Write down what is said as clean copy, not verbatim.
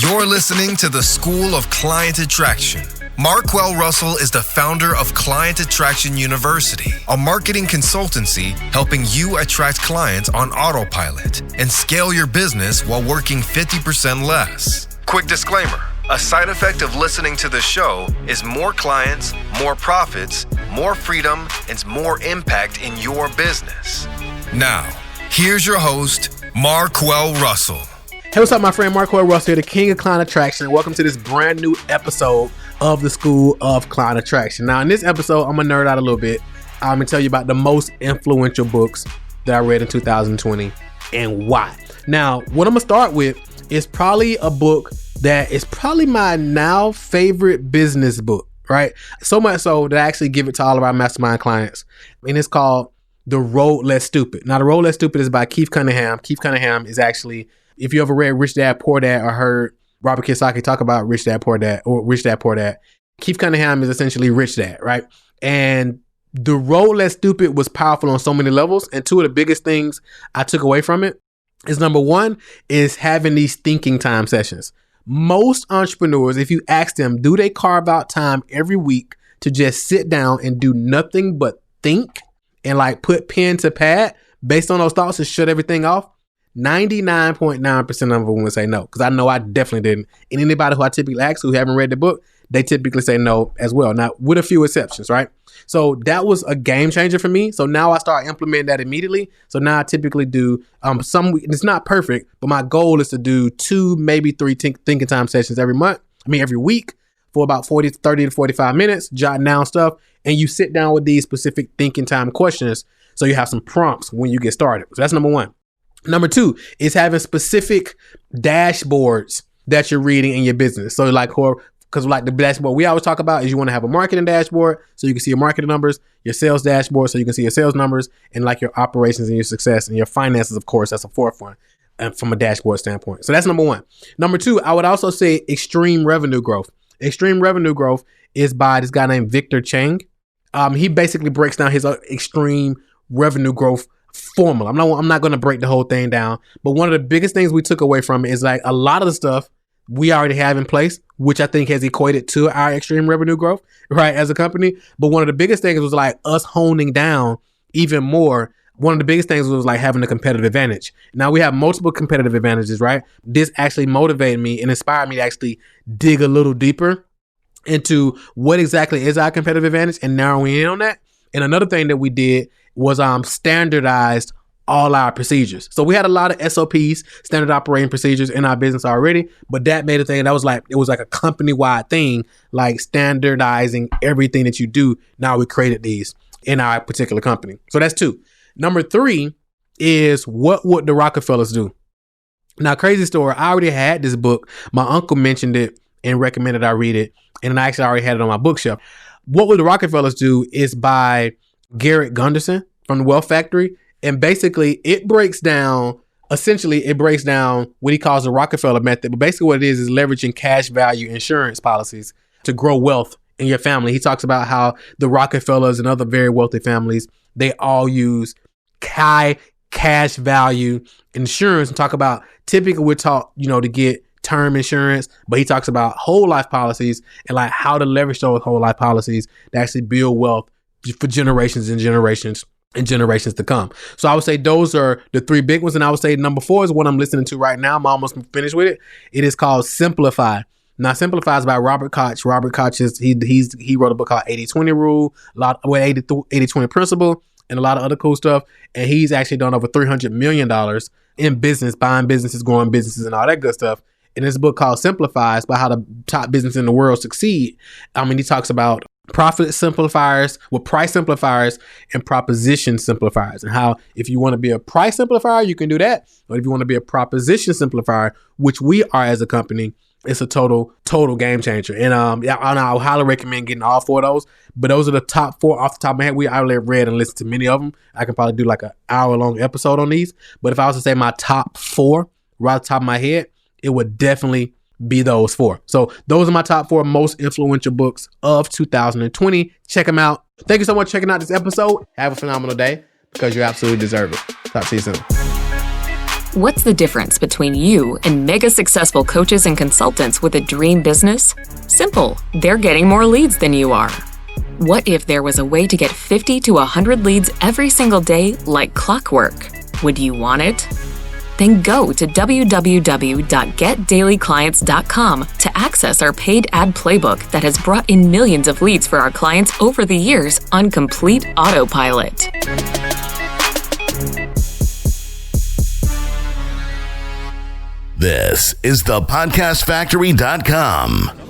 You're listening to the School of Client Attraction. Markwell Russell is the founder of Client Attraction University, a marketing consultancy helping you attract clients on autopilot and scale your business while working 50% less. Quick disclaimer. A side effect of listening to the show is more clients, more profits, more freedom, and more impact in your business. Now, here's your host, Markwell Russell. Hey, what's up, my friend? Markwell Russell here, the king of client attraction, and welcome to this brand new episode of the School of Client Attraction. Now, in this episode, I'm going to nerd out a little bit. I'm going to tell you about the most influential books that I read in 2020 and why. Now, what I'm going to start with is probably a book that is probably my now favorite business book, right? So much so that I actually give it to all of our mastermind clients. And it's called The Road Less Stupid. Now, The Road Less Stupid is by Keith Cunningham. Keith Cunningham is actually, if you ever read Rich Dad, Poor Dad or heard Robert Kiyosaki talk about Rich Dad, Poor Dad or Rich Dad, Poor Dad, Keith Cunningham is essentially Rich Dad, right? And The Road Less Stupid was powerful on so many levels. And two of the biggest things I took away from it is, number one, is having these thinking time sessions. Most entrepreneurs, if you ask them, do they carve out time every week to just sit down and do nothing but think and like put pen to pad based on those thoughts and shut everything off? 99.9% of them would say no, because I know I definitely didn't. And anybody who I typically ask who haven't read the book, they typically say no as well. Now, with a few exceptions, right? So that was a game changer for me. So now I start implementing that immediately. So now I typically do it's not perfect, but my goal is to do 2, maybe 3 thinking time sessions every week for about 30 to 45 minutes, jotting down stuff. And you sit down with these specific thinking time questions so you have some prompts when you get started. So that's number one. Number two is having specific dashboards that you're reading in your business. So because like the dashboard we always talk about is you want to have a marketing dashboard so you can see your marketing numbers, your sales dashboard so you can see your sales numbers, and like your operations and your success and your finances, of course, that's a fourth one from a dashboard standpoint. So that's number one. Number two, I would also say extreme revenue growth. Extreme revenue growth is by this guy named Victor Chang. He basically breaks down his extreme revenue growth formula. I'm not going to break the whole thing down, but one of the biggest things we took away from it is like a lot of the stuff we already have in place, which I think has equated to our extreme revenue growth, right, as a company. But one of the biggest things was like us honing down even more. One of the biggest things was like having a competitive advantage. Now we have multiple competitive advantages, right? This actually motivated me and inspired me to actually dig a little deeper into what exactly is our competitive advantage and narrowing in on that. And another thing that we did was standardized all our procedures. So we had a lot of SOPs, standard operating procedures in our business already, but that made a thing that was like, it was like a company-wide thing, like standardizing everything that you do. Now we created these in our particular company. So that's two. Number three is, what would the Rockefellers do? Now, crazy story. I already had this book. My uncle mentioned it and recommended I read it. And I actually already had it on my bookshelf. What Would the Rockefellers Do is by Garrett Gunderson from the Wealth Factory. And basically it breaks down what he calls the Rockefeller Method. But basically what it is leveraging cash value insurance policies to grow wealth in your family. He talks about how the Rockefellers and other very wealthy families, they all use high cash value insurance, and talk about typically we're taught, to get term insurance, but he talks about whole life policies and like how to leverage those whole life policies to actually build wealth for generations and generations and generations to come. So I would say those are the three big ones. And I would say number 4 is what I'm listening to right now. I'm almost finished with it. It is called Simplify. Now, Simplify is by Robert Koch. Robert Koch is, he wrote a book called 80-20 Rule, 80-20 Principle, and a lot of other cool stuff. And he's actually done over $300 million in business, buying businesses, growing businesses, and all that good stuff. And this book called Simplify is about how the top business in the world succeed. He talks about profit simplifiers, price simplifiers, and proposition simplifiers, and how if you want to be a price simplifier, you can do that. But if you want to be a proposition simplifier, which we are as a company, it's a total game changer. And I would highly recommend getting all 4 of those. But those are the top 4 off the top of my head. I already read and listened to many of them. I can probably do like an hour-long episode on these. But if I was to say my top 4 right off the top of my head, it would definitely be those 4. So those are my top 4 most influential books of 2020. Check them out. Thank you so much for checking out this episode. Have a phenomenal day, because you absolutely deserve it. Talk to you soon. What's the difference between you and mega successful coaches and consultants with a dream business? Simple. They're getting more leads than you are. What if there was a way to get 50 to 100 leads every single day like clockwork? Would you want it? Then go to www.getdailyclients.com to access our paid ad playbook that has brought in millions of leads for our clients over the years on complete autopilot. This is thepodcastfactory.com.